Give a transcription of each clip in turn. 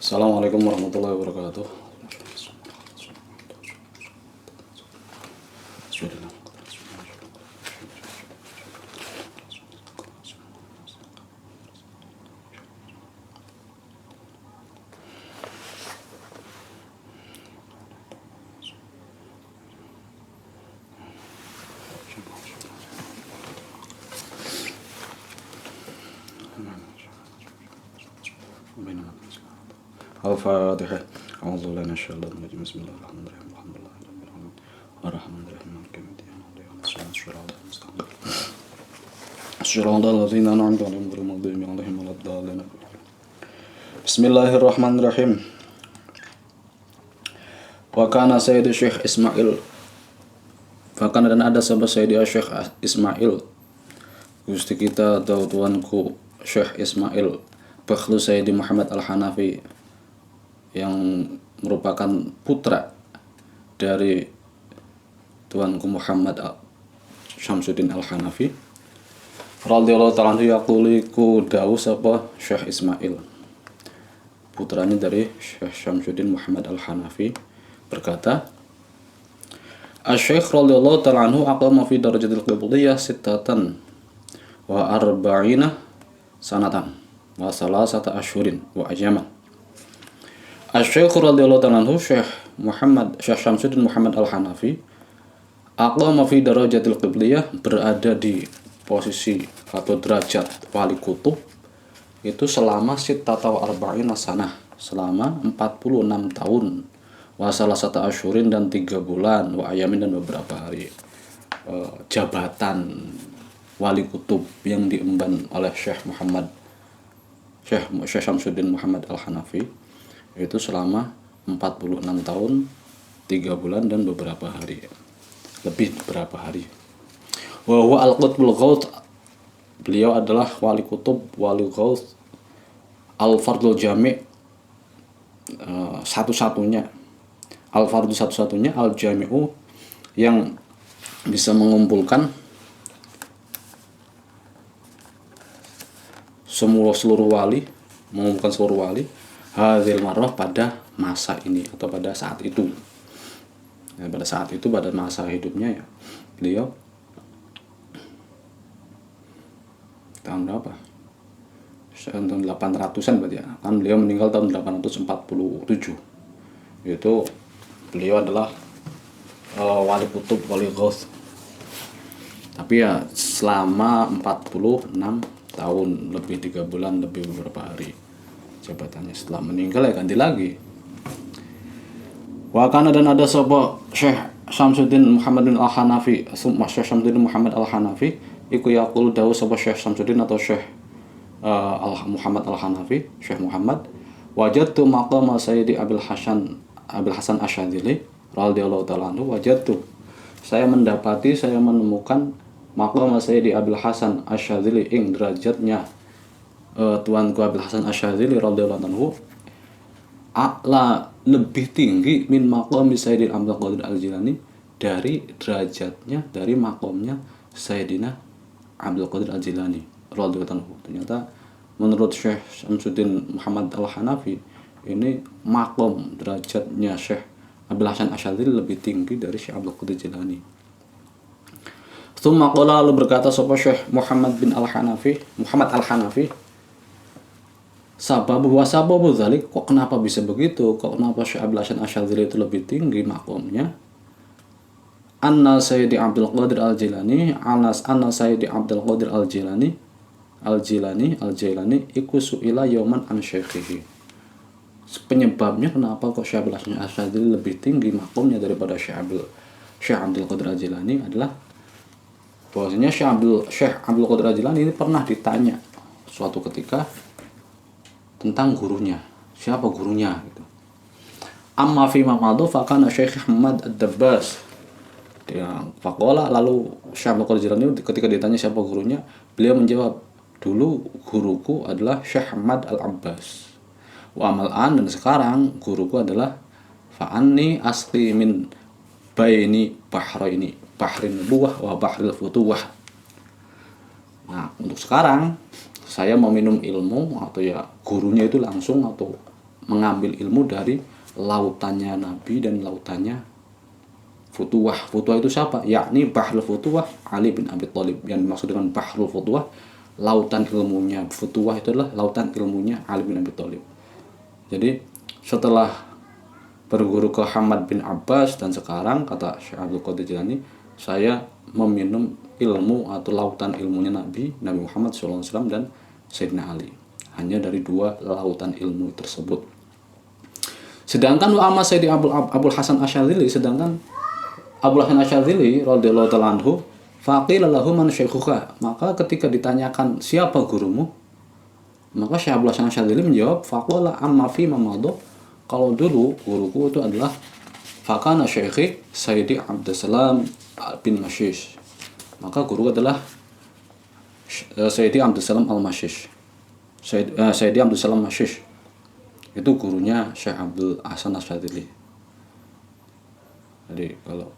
Assalamualaikum warahmatullahi wabarakatuh. Al-Fatihah. A'udzu billahi minasyaitonir rajim. Bismillahirrahmanirrahim. Alhamdulillahirabbil alamin. Arrahmanirrahim. Maliki yaumiddin. Shiratal ladzina an'amta 'alaihim ghairil maghdubi 'alaihim waladdallin. Bismillahirrahmanirrahim. Wa kana Sayyidi Syekh Ismail. Bahkan dan ada sahabat Sayyidi Syekh Ismail. Gusti kita atau tuanku Syekh Ismail Bakhlu Sayyidi Muhammad Al-Hanafi yang merupakan putra dari tuanku Muhammad Syamsuddin Al-Hanafi radhiyallahu ta'ala anhu yaquliku dawu sapa Syekh Ismail putranya dari Syekh Syamsuddin Muhammad Al-Hanafi berkata Asy-Syaikh radhiyallahu ta'ala anhu aqama fi darajatil qibliyah sittatan wa arba'ina sanatan wa salasata asyhurin wa ajama. Asy-Syaikh radhiyallahu ta'ala anhu Syekh Syamsuddin Muhammad Al-Hanafi aqama fi darajatil qibliyah berada di posisi atau derajat wali kutub itu selama sittata wa arba'ina sanah, selama 46 tahun. Wa salasata asyhurin dan 3 bulan, wa ayamin dan beberapa hari. Jabatan wali kutub yang diemban oleh Syekh Syamsuddin Muhammad Al-Hanafi itu selama 46 tahun 3 bulan dan beberapa hari, lebih beberapa hari. Wa huwa al-qutbul ghauth, beliau adalah wali kutub, wali ghauth, al-fardul jami', satu-satunya, al-fardu satu-satunya, al-jami'u yang bisa mengumpulkan seluruh wali, mengumpulkan seluruh wali hadzal marrah pada masa ini atau pada saat itu. Ya, pada saat itu, pada masa hidupnya ya, beliau tahun berapa? Tahun 800-an berarti ya. Kan beliau meninggal tahun 847. Itu beliau adalah wali kutub, wali ghaus. Tapi ya selama 46 tahun, lebih 3 bulan, lebih beberapa hari jabatannya. Setelah meninggal ya ganti lagi. Wa kana dan ada sapa Syekh Syamsuddin Muhammad Al-Hanafi, Syekh Syamsuddin Muhammad Al-Hanafi iku yaqul dawu sapa Syekh Syamsuddin atau Syekh Muhammad Al-Hanafi, Syekh Muhammad, wajadtu maqama Sayyidi Abil Hasan Asyadzili radhiyallahu ta'ala anhu, wajadtu, saya mendapati, saya menemukan maqama Sayyidi Abil Hasan Asyadzili ing derajatnya tuanku Abil Hasan Asyadzili radhiyallahu anhu a'la, lebih tinggi min maqami Sayyidina Abdul Qadir Al-Jilani, dari derajatnya, dari makomnya Sayyidina Abdul Qadir Al-Jilani radhiyallahu anhu. Ternyata menurut Syekh Syamsuddin Muhammad Al-Hanafi ini makom derajatnya Syekh Abdul Hasan Asyadzili lebih tinggi dari Syekh Abdul Qadir Jilani. Tsumma qala, lalu berkata sapa Syekh Muhammad Al-Hanafi, sababu dzalik, kok kenapa bisa begitu? Kok kenapa Syekh Abdul Hasan Asyadzili itu lebih tinggi makomnya? Anna Sayyidi Abdul Qadir Al-Jilani, anna Sayyidi Abdul Qadir Al-Jilani iku su'ila yauman an syaikhihi. Penyebabnya kenapa kok Syekh Abdul Hasan Asyadzili lebih tinggi makomnya daripada Syekh Abdul Qadir Al-Jilani adalah bahwasanya Syekh Abdul Qadir Al-Jilani ini pernah ditanya suatu ketika tentang gurunya, siapa gurunya gitu. Amma fi ma madu fa kana Syekh Ahmad Ad-Dabbas. Faqala, lalu Syekh Abdul Qadir Jilani ketika ditanya siapa gurunya, beliau menjawab, dulu guruku adalah Syekh Ahmad Al-Abbas. Wa amal an, dan sekarang guruku adalah fa'anni asli min baini bahraini, bahrin nubuwah wa bahril futuwah. Nah, untuk sekarang saya mau minum ilmu atau ya gurunya itu langsung atau mengambil ilmu dari lautannya Nabi dan lautannya Futuwah. Futuwah itu siapa? Yakni Bahrul Futuwah Ali bin Abi Thalib. Yang dimaksud dengan Bahrul Futuwah, lautan ilmunya. Futuwah itu adalah lautan ilmunya Ali bin Abi Thalib. Jadi setelah berguru ke Hamad bin Abbas dan sekarang kata Syekh Abdul Qadir Jilani, saya meminum ilmu atau lautan ilmunya Nabi Muhammad SAW dan Sayyidina Ali. Hanya dari dua lautan ilmu tersebut. Sedangkan wa amma Sayyidi Abul Hasan Asyadzili, sedangkan Abul Hasan Asyadzili radhiyallahu ta'ala anhu, faqila lahu man syaikhuka, maka ketika ditanyakan siapa gurumu, maka Syekh Abul Hasan Asyadzili menjawab, faqala amma fi mamadu, kalau dulu guruku itu adalah fakana syekhi Sayyidi Abdussalam bin Mashish, maka guru adalah Sayyidi Abdussalam al-Mashish. Sayyidi Abdussalam Mashish itu gurunya Syekh Abdul Hasan Asyadzili. Jadi kalau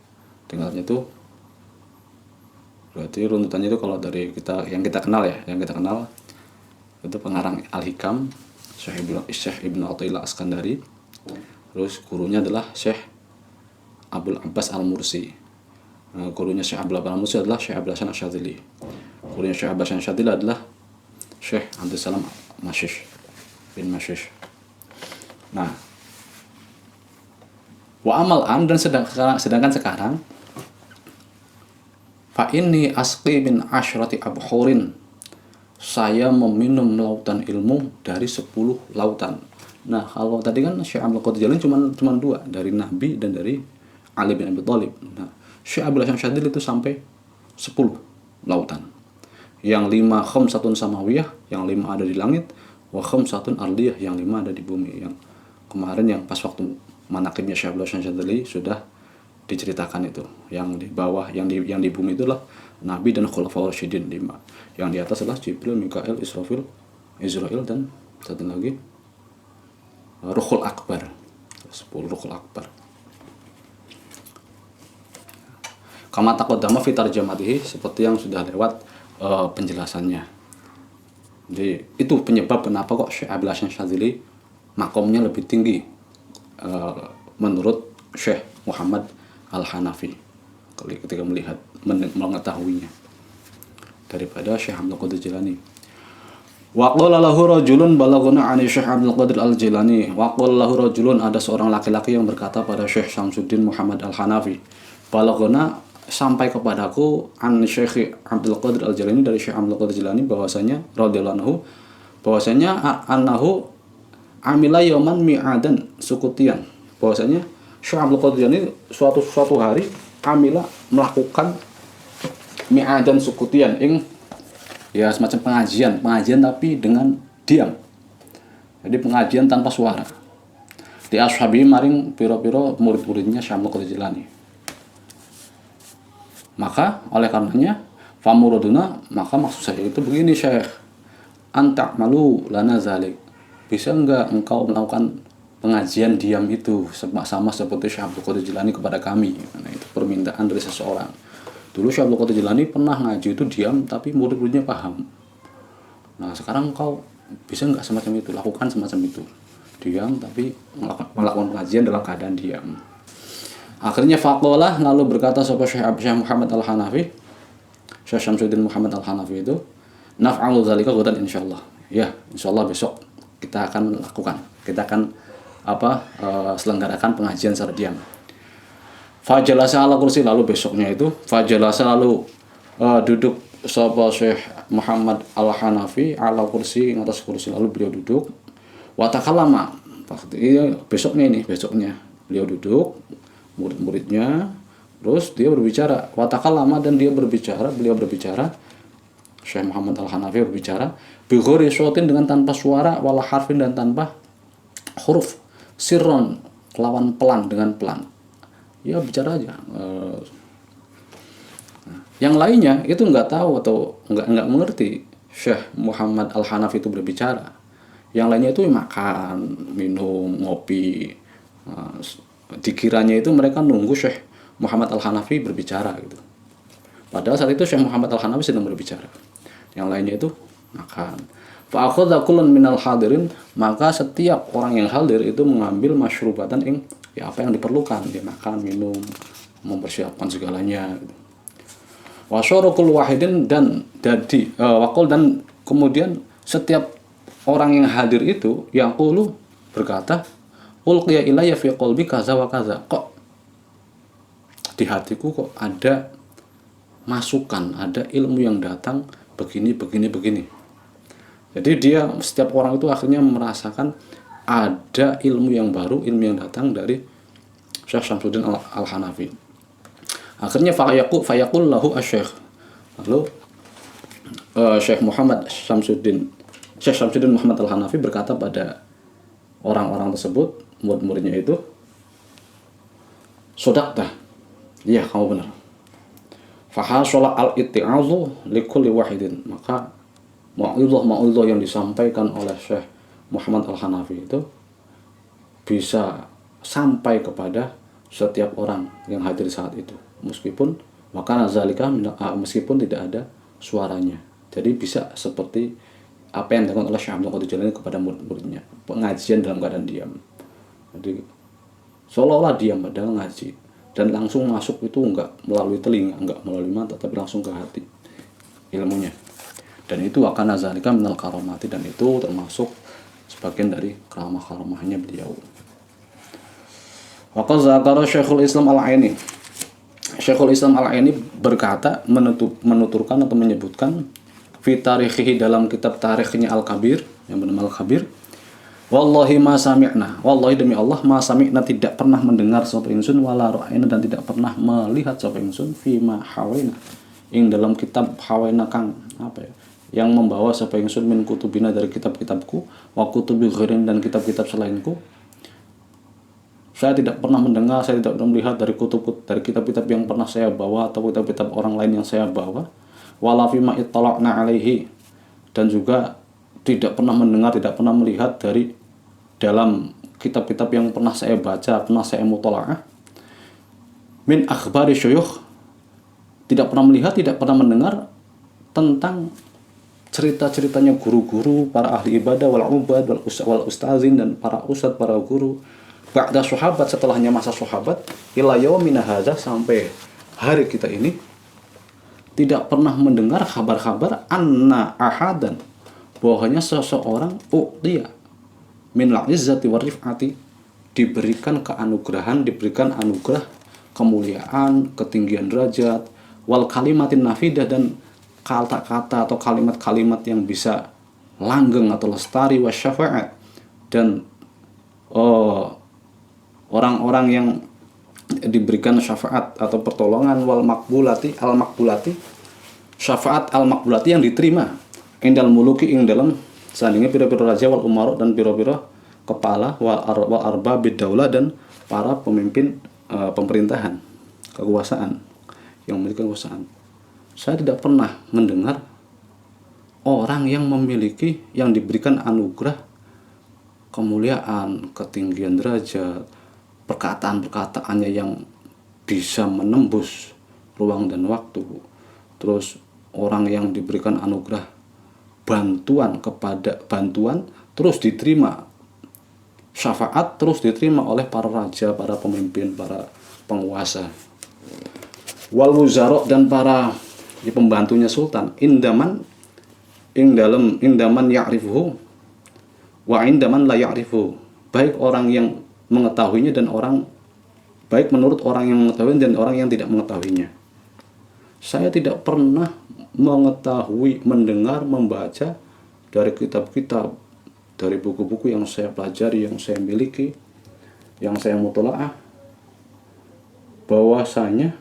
tinggalnya itu berarti runtutannya itu kalau dari yang kita kenal itu pengarang Al-Hikam Syekh Ibnu Athaillah Askandari, terus gurunya adalah Syekh Abul Abbas Al-Mursi. Gurunya Syekh Abul Abbas Al-Mursi adalah Syekh Abdul Hasan Asyadzili. Gurunya Syekh Abdul Hasan Asyadzili adalah Syekh Abdussalam Mashish bin Mashish. Nah, wa amal an, dan sedangkan sekarang fa inni asqi min asyrati abhurin, saya meminum lautan ilmu dari 10 lautan. Nah, kalau tadi kan Syekh Abdul Qadir Jilani cuma 2, dari Nabi dan dari Ali bin Abi Thalib. Nah, Syekh Abul Hasan Asyadzili itu sampai 10 lautan. Yang 5 khamsatun samawiyah, yang 5 ada di langit, wa khamsatun ardiyah, yang 5 ada di bumi. Yang kemarin yang pas waktu manaqibnya Syekh Abul Hasan Asyadzili sudah diceritakan itu. Yang di bawah, yang di bumi itulah Nabi dan Khulafaur Rasyidin 5. Yang di atas adalah Jibril, Mikail, Israel dan satu lagi Ruhul Akbar. 10 Ruhul Akbar. Kama taqaddama fi tarjamatihi, seperti yang sudah lewat penjelasannya. Jadi itu penyebab kenapa kok Syekh Abul Hasan Asyadzili makomnya lebih tinggi menurut Syekh Muhammad Al-Hanafi ketika mengetahuinya daripada Syekh Abdul Qadir Jilani. Wa qala lahu rajulun balaghana 'ani Syekh Abdul Qadir Al-Jilani. Wa qala lahu rajulun, ada seorang laki-laki yang berkata pada Syekh Syamsuddin Muhammad Al-Hanafi, balaghana, sampai kepadaku, an Syekh Abdul Qadir Al-Jilani, dari Syekh Abdul Qadir Jilani, bahwasanya radhiyallahu anhu, bahwasanya annahu amila yauman mi'adan sukutian, bahwasanya Syekh Abdul Qadir Jilani suatu hari amila melakukan mi'adan sukutian, ya semacam pengajian tapi dengan diam. Jadi pengajian tanpa suara. Di ashabi maring piro-piro murid-muridnya Syekh Abdul Qadir Jilani. Maka oleh karenanya famuraduna, maka maksud saya itu begini Syekh, anta malu lana zalik, bisa enggak engkau melakukan pengajian diam itu sama seperti Syekh Abdul Qadir Jilani kepada kami. Nah, itu permintaan dari seseorang. Dulu Syekh Abdul Qadir Jilani pernah ngaji itu diam tapi murid-muridnya paham. Nah, sekarang engkau bisa enggak semacam itu, lakukan semacam itu, diam tapi melakukan pengajian dalam keadaan diam. Akhirnya faqalah, lalu berkata sapa Syekh Muhammad Al-Hanafi, Syekh Syamsuddin Muhammad Al-Hanafi itu, naf'alu dzalika ghadan insyaallah. Ya, insyaallah besok kita akan lakukan. Kita akan selenggarakan pengajian secara diam. Fajalasa ala kursi, lalu besoknya itu fajalasa, lalu duduk sapa Syekh Muhammad Al-Hanafi ala kursi, atas kursi, lalu beliau duduk. Wa takallama, besoknya beliau duduk, murid-muridnya, terus dia berbicara, wa takallama, dan beliau berbicara, Syekh Muhammad Al-Hanafi berbicara, bi ghairi sautin, dengan tanpa suara, wala harfin, dan tanpa huruf, sirron, lawan pelan, dengan pelan. Ya bicara aja. Yang lainnya itu nggak tahu atau nggak mengerti Syekh Muhammad Al-Hanafi itu berbicara. Yang lainnya itu makan, minum, ngopi. Dikiranya itu mereka nunggu Syekh Muhammad Al-Hanafi berbicara gitu. Padahal saat itu Syekh Muhammad Al-Hanafi sedang berbicara. Yang lainnya itu makan. Fa akhadha kullun minal hadirin, maka setiap orang yang hadir itu mengambil masyrubatan ya apa yang diperlukan, dia makan, minum, mempersiapkan segalanya gitu. Wa syara kullu wahidin, dan waqul, dan kemudian setiap orang yang hadir itu yaqulu, berkata, ulqiya ilayya fi qalbi kaza wa kaza, kok di hatiku kok ada masukan, ada ilmu yang datang begini. Jadi dia, setiap orang itu akhirnya merasakan ada ilmu yang baru, ilmu yang datang dari Syekh Syamsuddin Al-Hanafi. Akhirnya fayaqul lahu asy-syekh. Lalu Syekh Syamsuddin Muhammad Al-Hanafi berkata pada orang-orang tersebut, murid-muridnya itu, sodaqta, iya kamu benar. Fahasala al-itti'azu likulli wahidin, maka ma'udhah yang disampaikan oleh Syekh Muhammad Al-Hanafi itu bisa sampai kepada setiap orang yang hadir saat itu, meskipun tidak ada suaranya. Jadi bisa seperti apa yang dilakukan oleh Syekh Abdul Qadir Jailani kepada murid-muridnya, pengajian dalam keadaan diam. Jadi seolah-olah diam padahal ngaji, dan langsung masuk itu enggak melalui telinga, enggak melalui mata, tapi langsung ke hati ilmunya. Dan itu akan zalika minal karamati, dan itu termasuk sebagian dari karamah-karamahnya beliau. Wa qad zakara Syekhul Islam Al-Aini. Syekhul Islam Al-Aini berkata, menuturkan atau menyebutkan fi tarikhihi, dalam kitab tarikhnya Al-Kabir yang bernama Al-Kabir, wallahi ma sami'na, wallahi demi Allah, ma sami'na, tidak pernah mendengar sapa ingsun, wala ra'ayna, dan tidak pernah melihat sapa ingsun, fi ma hawaina, ing dalam kitab hawaina kang apa ya, yang membawa sapa ingsun, min kutubina, dari kitab-kitabku, wa kutubi ghairin, dan kitab-kitab selainku. Saya tidak pernah mendengar, saya tidak pernah melihat dari kitab-kitab yang pernah saya bawa atau kitab-kitab orang lain yang saya bawa, wala fi ma ittala'na alaihi, dan juga tidak pernah mendengar, tidak pernah melihat dari dalam kitab-kitab yang pernah saya baca, pernah saya mutola'ah, min akhbari syuyukh, tidak pernah melihat, tidak pernah mendengar tentang cerita-ceritanya guru-guru, para ahli ibadah, wal ubad, wal ustazin, dan para ustadz, para guru, ba'da sahabat, setelahnya masa sahabat, ila yaumina hadza, sampai hari kita ini, tidak pernah mendengar kabar-kabar anna ahadan, bahwasanya seseorang u'tiya min al-izzati wa rif'ati, diberikan keanugerahan, diberikan anugerah kemuliaan, ketinggian derajat, wal kalimatin nafidah, dan kata-kata atau kalimat-kalimat yang bisa langgeng atau lestari, wa syafa'at, dan orang-orang yang diberikan syafaat atau pertolongan, wal makbulati al-makbulati, syafaat al-makbulati yang diterima, indal muluki, ing dalam seandainya pira-pira raja, wal umarok, dan pira-pira kepala, wal arba bidaulah, dan para pemimpin pemerintahan, kekuasaan, yang memiliki kekuasaan. Saya tidak pernah mendengar orang yang memiliki, yang diberikan anugerah kemuliaan, ketinggian derajat, perkataan-perkataannya yang bisa menembus ruang dan waktu, terus orang yang diberikan anugerah bantuan, terus diterima syafaat, terus diterima oleh para raja, para pemimpin, para penguasa, wal wuzara, dan para pembantunya sultan, indaman ya'rifuhu wa indaman la ya'rifu, baik orang yang mengetahuinya dan baik menurut orang yang mengetahui dan orang yang tidak mengetahuinya. Saya tidak pernah mengetahui, mendengar, membaca dari kitab-kitab, dari buku-buku yang saya pelajari, yang saya miliki, yang saya mutola'ah, bahwasanya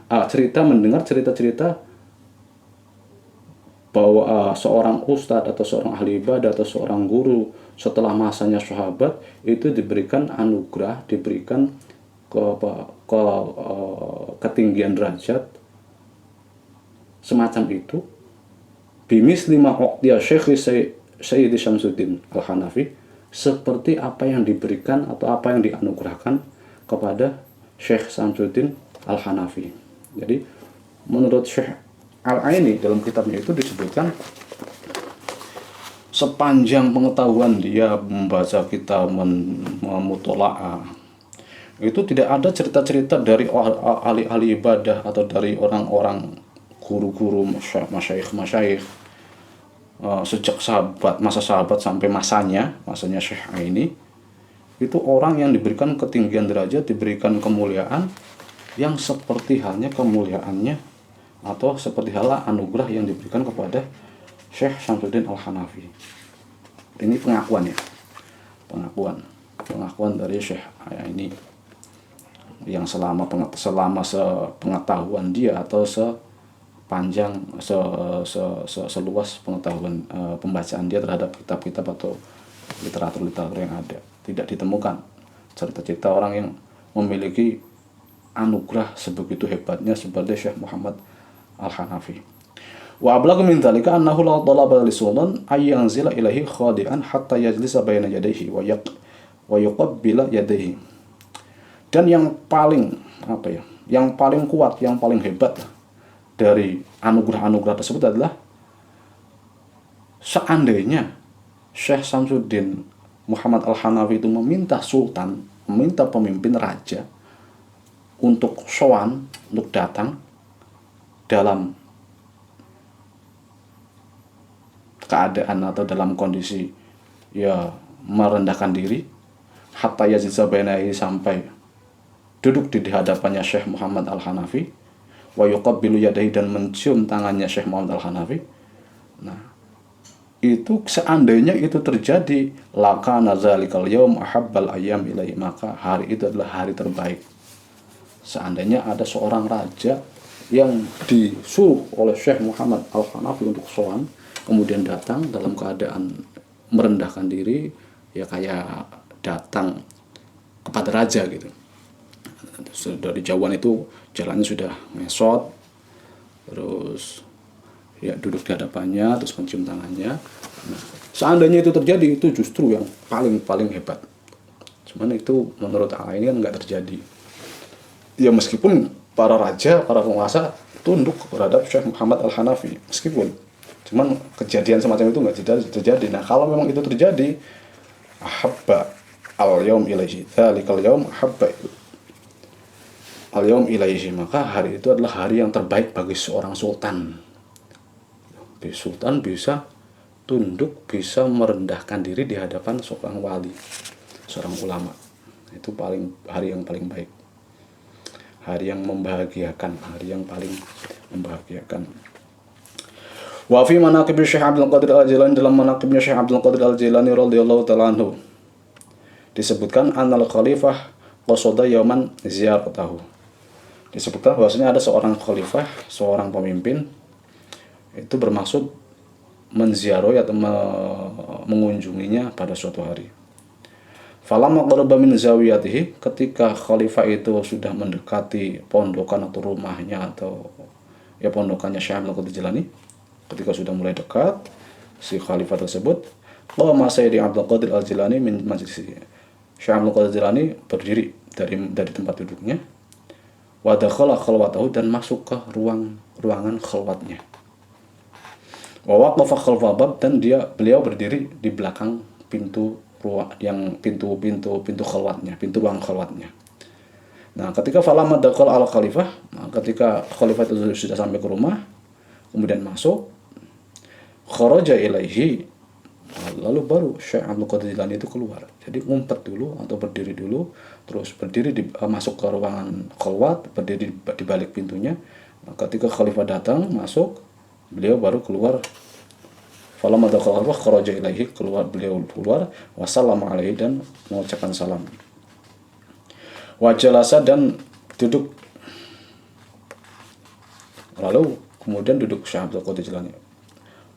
mendengar cerita-cerita bahwa seorang ustadz atau seorang ahli ibadah atau seorang guru setelah masanya sahabat itu diberikan anugerah, diberikan ketinggian derajat semacam itu, bimis lima uqtiya Syekh Sayyidi Syamsuddin Al-Hanafi, seperti apa yang diberikan atau apa yang dianugerahkan kepada Syekh Syamsuddin Al-Hanafi. Jadi menurut Syekh Al-Aini dalam kitabnya itu disebutkan sepanjang pengetahuan dia membaca kitab, memutola'ah, itu tidak ada cerita-cerita dari ahli-ahli ibadah atau dari orang-orang guru-guru masyayikh sejak masa sahabat sampai masanya Syekh ini, itu orang yang diberikan ketinggian derajat, diberikan kemuliaan yang seperti halnya kemuliaannya atau seperti halnya anugerah yang diberikan kepada Syekh Syamsuddin Al-Hanafi. Ini pengakuan ya, pengakuan dari Syekh ini yang selama sepengetahuan dia atau sepanjang seluas pengetahuan pembacaan dia terhadap kitab-kitab atau literatur yang ada, tidak ditemukan cerita-cerita orang yang memiliki anugerah sebegitu hebatnya seperti Syekh Muhammad Al-Hanafi. Wa ablaghu min dzalika annahu la talaba li sultan ay yanzila ilaihi khadi'an hatta yajlisa baina yadayhi wa yuqabbila yadayhi. Dan yang paling yang paling kuat, yang paling hebat dari anugerah-anugerah tersebut adalah seandainya Syekh Syamsuddin Muhammad Al-Hanafi itu meminta sultan, meminta pemimpin raja untuk sowan, untuk datang dalam keadaan atau dalam kondisi ya merendahkan diri, hatta yazidza bainaihi, sampai duduk di hadapannya Syekh Muhammad Al-Hanafi, wa yuqabbilu yadayhi, dan mencium tangannya Syekh Muhammad Al-Hanafi. Nah, itu seandainya itu terjadi, lakana zalikal yaum ahabbal ayyam ilaihi, maka hari itu adalah hari terbaik. Seandainya ada seorang raja yang disuruh oleh Syekh Muhammad Al-Hanafi untuk sowan, kemudian datang dalam keadaan merendahkan diri, ya kayak datang kepada raja gitu. Dari jauhan itu jalannya sudah mesot, terus ya duduk di hadapannya, terus mencium tangannya. Nah, seandainya itu terjadi, itu justru yang paling hebat. Cuman itu menurut ini kan nggak terjadi. Ya meskipun para raja, para penguasa tunduk terhadap Syekh Muhammad Al-Hanafi, meskipun, cuman kejadian semacam itu nggak terjadi. Nah, kalau memang itu terjadi, ahabba al-yaum ilaihi, dzalikal yaum ahabba al-yaum ilaihi, maka hari itu adalah hari yang terbaik bagi seorang sultan. Sultan bisa tunduk, bisa merendahkan diri di hadapan seorang wali, seorang ulama. Itu hari yang paling baik, hari yang membahagiakan, hari yang paling membahagiakan. Wa fi manaqib Syekh Abdul Qadir Al-Jilani, dalam manaqibnya Syekh Abdul Qadir Al-Jilani radhiyallahu ta'ala anhu, disebutkan annal khalifah qasada yauman ziyaratahu. Disebutkan bahwasanya ada seorang khalifah, seorang pemimpin, itu bermaksud menziarahi atau mengunjunginya pada suatu hari. Falamma qaraba min zawiyatihi, ketika khalifah itu sudah mendekati pondokan atau rumahnya atau ya pondokannya Syekh Abdul Qadir Jilani, ketika sudah mulai dekat si khalifah tersebut, qama Sayyidi Abdul Qadir Al-Jilani min majlisihi. Syekh Abdul Qadir Jilani berdiri dari tempat duduknya, wa dakhala khalwatahu, dan masuk ke ruangan khalwatnya. Wa waqafa khalfa bab, dan beliau berdiri di belakang pintu khalwatnya, pintu ruang khalwatnya. Nah, ketika falamma dakhala al khalifah, ketika khalifah itu sudah sampai ke rumah, kemudian masuk, kharaja ilaihi, lalu baru Syekh Abdul Qadir Jilani itu keluar. Jadi ngumpet dulu atau berdiri dulu, terus masuk ke ruangan khalwat, berdiri di balik pintunya. Nah, ketika khalifah datang masuk, beliau baru keluar. Falamma dakhala kharaja ilaihi, beliau keluar, wa sallama alaihi, dan mengucapkan salam. Wa jalasa, dan duduk. Lalu kemudian duduk Syekh Abdul Qadir Jilani.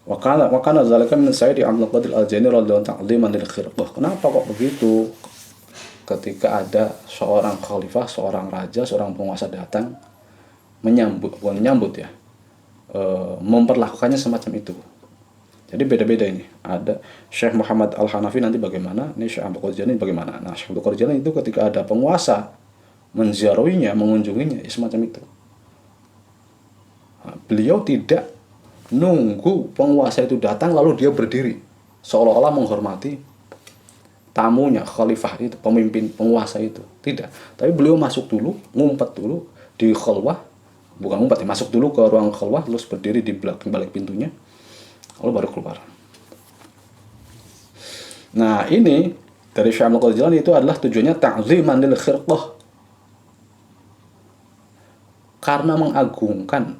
Wa kana zalika min Sayyidi Abdul Qadir Al-Jilani radhiyallahu ta'ala lil khirqah. Kenapa kok begitu? Ketika ada seorang khalifah, seorang raja, seorang penguasa datang memperlakukannya semacam itu. Jadi beda-beda ini. Ada Syekh Muhammad Al-Hanafi nanti bagaimana, ini Syekh Abdul Qadir Jilani bagaimana. Nah, Syekh Abdul Qadir Jilani itu ketika ada penguasa menziarahinya, mengunjunginya, ya semacam itu. Nah, beliau tidak nunggu penguasa itu datang lalu dia berdiri. seolah-olah menghormati tamunya, khalifah itu, pemimpin, penguasa itu. Tidak. Tapi beliau masuk dulu, ngumpet dulu di khalwah, bukan ngumpet ya, masuk dulu ke ruang khalwah, terus berdiri di balik pintunya, lalu baru keluar. Nah, ini dari Syekh Abdul Qadir Jilani itu adalah tujuannya ta'ziman lil khirqah, karena mengagungkan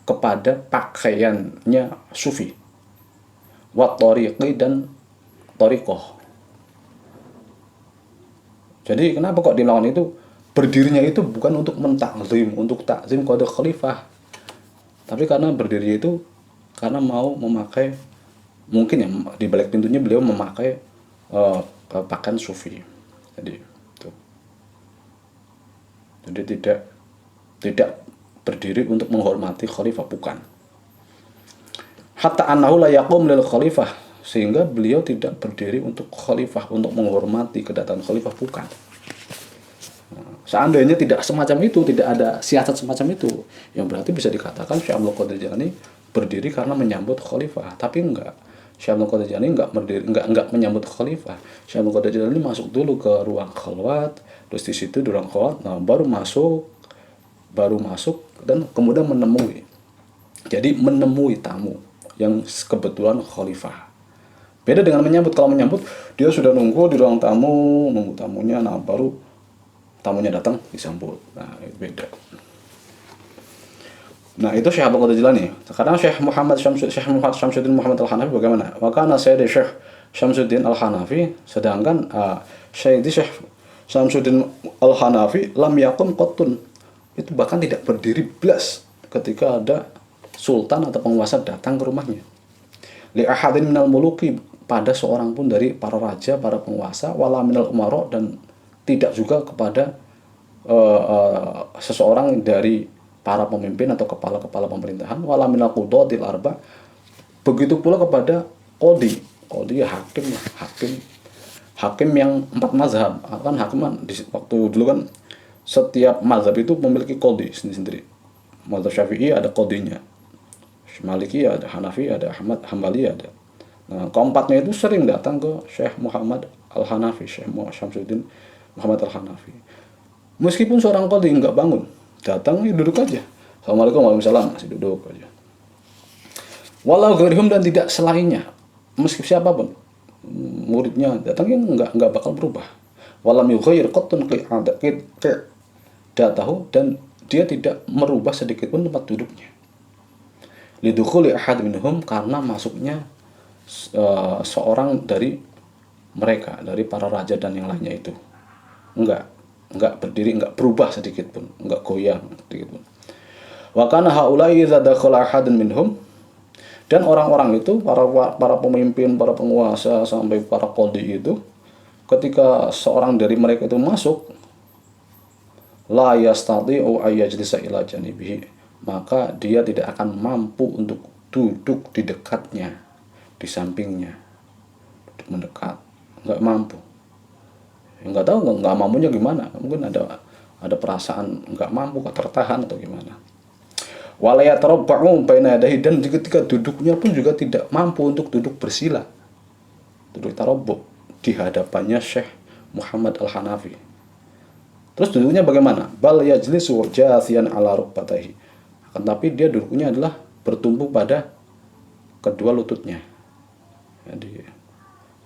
kepada pakaiannya sufi, wa tariqi dan tariqah. Jadi kenapa kok dilawan itu? Berdirinya itu bukan untuk mentakzim, untuk takzim kepada khalifah, tapi karena berdiri itu karena mau memakai, mungkin ya di balik pintunya beliau memakai pakaian sufi. Jadi itu. Jadi tidak berdiri untuk menghormati khalifah, bukan. Hatta annahu la yaqum lil khalifah, sehingga beliau tidak berdiri untuk khalifah, untuk menghormati kedatangan khalifah, bukan. Seandainya tidak semacam itu, tidak ada siasat semacam itu, yang berarti bisa dikatakan Syekh Abdul Qadir Jilani berdiri karena menyambut khalifah. Tapi enggak. Syekh Abdul Qadir Jilani enggak menyambut khalifah. Syekh Abdul Qadir Jilani masuk dulu ke ruang khalwat, terus di situ di ruang khalwat, nah baru masuk dan kemudian menemui. Jadi menemui tamu yang kebetulan khalifah. Beda dengan menyambut. Kalau menyambut, dia sudah nunggu di ruang tamu, nunggu tamunya, nah baru tamunya datang disambut. Nah, itu beda. Nah, itu Syekh Abdul Qadir Jilani. Sekarang Syekh Muhammad Syamsuddin Muhammad Al-Hanafi bagaimana? Maka Sayyid Syekh Syamsuddin Al-Hanafi, sedangkan Syekh Syamsuddin Al-Hanafi lam yakum qattun. Itu bahkan tidak berdiri belas ketika ada sultan atau penguasa datang ke rumahnya. Li ahadin minal muluki, pada seorang pun dari para raja, para penguasa, wala minal umara, dan tidak juga kepada seseorang dari para pemimpin atau kepala-kepala pemerintahan, wala minal qudhatil arba, begitu pula kepada qadhi ya hakim yang 4 mazhab. Kan hakim kan waktu dulu kan setiap mazhab itu memiliki qadhi sendiri-sendiri. Mazhab Syafi'i ada qadhinya, Maliki ada, Hanafi ada, Ahmad Hambali ada. Nah, keempatnya itu sering datang ke Syekh Muhammad Al-Hanafi, Syekh Syamsuddin Muhammad Al-Hanafi. Meskipun seorang qadhi enggak bangun, datang ya duduk aja. Assalamualaikum, waalaikumsalam, masih duduk aja. Walau ghairhum, dan tidak selainnya, meskipun siapapun muridnya datang, yang enggak bakal berubah. Walam yughayyir qattun qa'idatahu, dan dia tidak merubah sedikit pun tempat duduknya. Lidukhuli ahad minhum, karena masuknya seorang dari mereka, dari para raja dan yang lainnya itu. Enggak berdiri, enggak berubah sedikit pun, enggak goyang sedikit pun. Wa kana haula'i idza dakhala ahadun minhum, dan orang-orang itu, para pemimpin, para penguasa sampai para qadhi itu, ketika seorang dari mereka itu masuk, la yastati'u ayyajlisa ila janibihi, maka dia tidak akan mampu untuk duduk di dekatnya, di sampingnya, duduk mendekat, nggak mampu. Nggak tahu nggak mampunya gimana, mungkin ada perasaan nggak mampu, tertahan atau gimana. Wala yatarabba'u baina yadayhi, dan ketika duduknya pun juga tidak mampu untuk duduk bersila, duduk tarabbu' di hadapannya Syekh Muhammad Al-Hanafi. Terus duduknya bagaimana? Bal yajlisu jathiyan ala rukbatayhi, tapi dia duduknya adalah bertumpu pada kedua lututnya. Jadi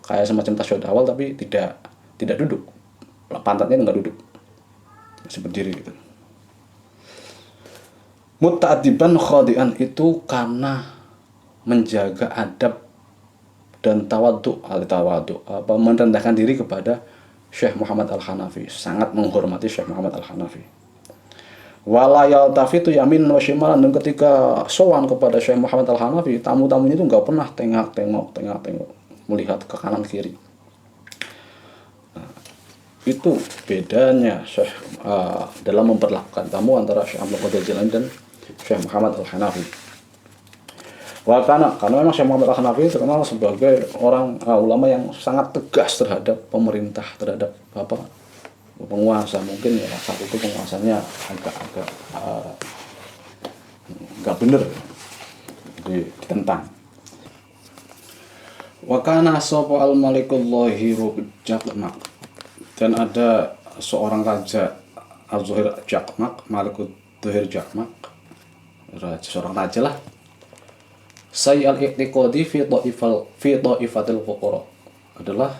kayak semacam tasyahud awal, tapi tidak duduk, pantatnya enggak duduk, masih berdiri gitu. Muta'adiban khadi'an, itu karena menjaga adab dan tawadhu, merendahkan diri kepada Syekh Muhammad Al-Hanafi, sangat menghormati Syekh Muhammad Al-Hanafi. Wala yaltafitu yamin wa shimalan, dan ketika sowan kepada Syekh Muhammad Al-Hanafi, tamu-tamunya itu enggak pernah tengok melihat ke kanan kiri. Nah, itu bedanya Syekh dalam memperlakukan tamu antara Syekh Abdul Qadir Jilani dan Syekh Muhammad Al-Hanafi. Karena memang Syekh Muhammad Al-Hanafi terkenal sebagai orang ulama yang sangat tegas terhadap pemerintah, terhadap penguasa. Mungkin ya saat itu penguasanya agak nggak bener, ditentang. Wa kana sapa al malikullahi Jakmak, dan ada seorang raja Az-Zuhair Jakmak, Malikul Zuhair Jakmak, seorang raja lah. Say al-i'tiqadi fi ta'ifatil fuqara, adalah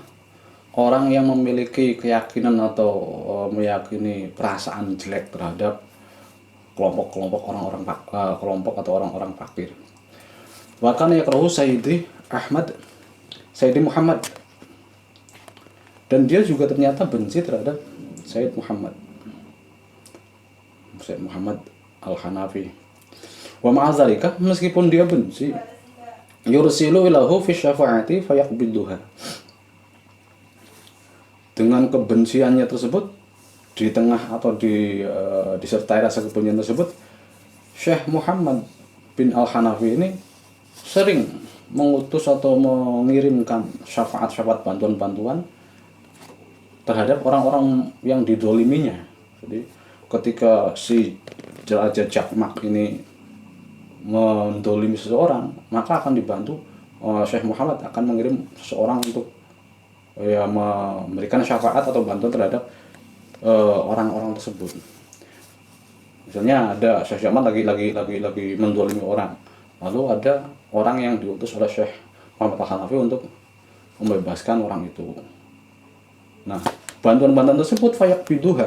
orang yang memiliki keyakinan atau meyakini perasaan jelek terhadap kelompok-kelompok kelompok atau orang-orang fakir. Bahkan yakrahu Sayyidi Muhammad, dan dia juga ternyata benci terhadap Sayyid Muhammad Al-Hanafi. Wa ma'azalika, meskipun dia benci, yursilu ilahu fi syafa'ati fayaqbiduha, dengan kebenciannya tersebut, di tengah atau disertai rasa kebencian tersebut, Syekh Muhammad bin Al-Hanafi ini sering mengutus atau mengirimkan syafaat-syafaat, bantuan-bantuan terhadap orang-orang yang didoliminya. Jadi ketika si Raja Jakmak ini mendolimi seseorang, maka akan dibantu Syekh Muhammad akan mengirim seseorang untuk memberikan syafaat atau bantuan terhadap orang-orang tersebut. Misalnya ada Syekh Jamal lagi mendolimi orang, lalu ada orang yang diutus oleh Syekh Muhammad Al-Hanafi untuk membebaskan orang itu. Nah, bantuan-bantuan tersebut fayaqdiha,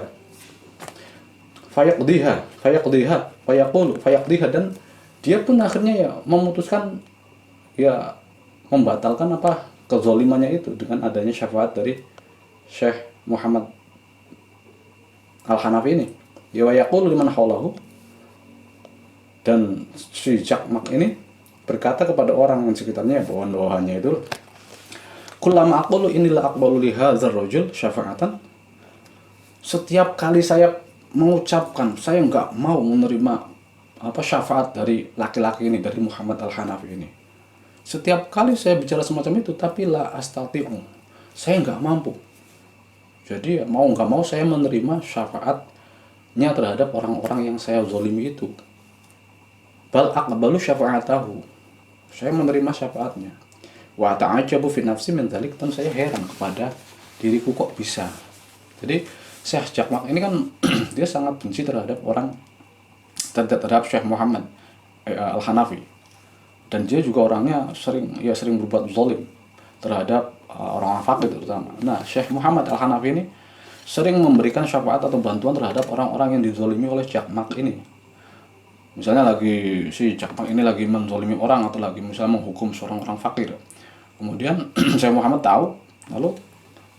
dan dia pun akhirnya ya memutuskan ya membatalkan kezalimannya itu dengan adanya syafaat dari Syekh Muhammad Al-Hanafi ini. Ya yaqulu liman haulahu, dan si Jakmak ini berkata kepada orang yang sekitarnya, bawahannya itu, kullama aqulu inilah aqbalu li hadzal rajul syafa'atan, setiap kali saya mengucapkan saya nggak mau menerima syafaat dari laki-laki ini, dari Muhammad Al-Hanafi ini, setiap kali saya bicara semacam itu, tapi la astati'u, saya nggak mampu. Jadi mau nggak mau saya menerima syafaatnya terhadap orang-orang yang saya zalimi itu. Bal aqbalu syafa'atahu, saya menerima syafaatnya. Wa ta'ajabu fi nafsi min dzalik, dan saya heran kepada diriku kok bisa. Jadi Syekh Jakmak ini kan dia sangat benci terhadap terhadap Syekh Muhammad Al-Hanafi, dan dia juga orangnya sering berbuat zalim terhadap orang fakir terutama. Nah, Syekh Muhammad Al-Hanafi ini sering memberikan syafaat atau bantuan terhadap orang-orang yang dizalimi oleh Jakmak ini. Misalnya si Jakmak ini lagi menzalimi orang atau lagi misalnya menghukum seorang orang fakir. Kemudian Syekh Muhammad tahu, lalu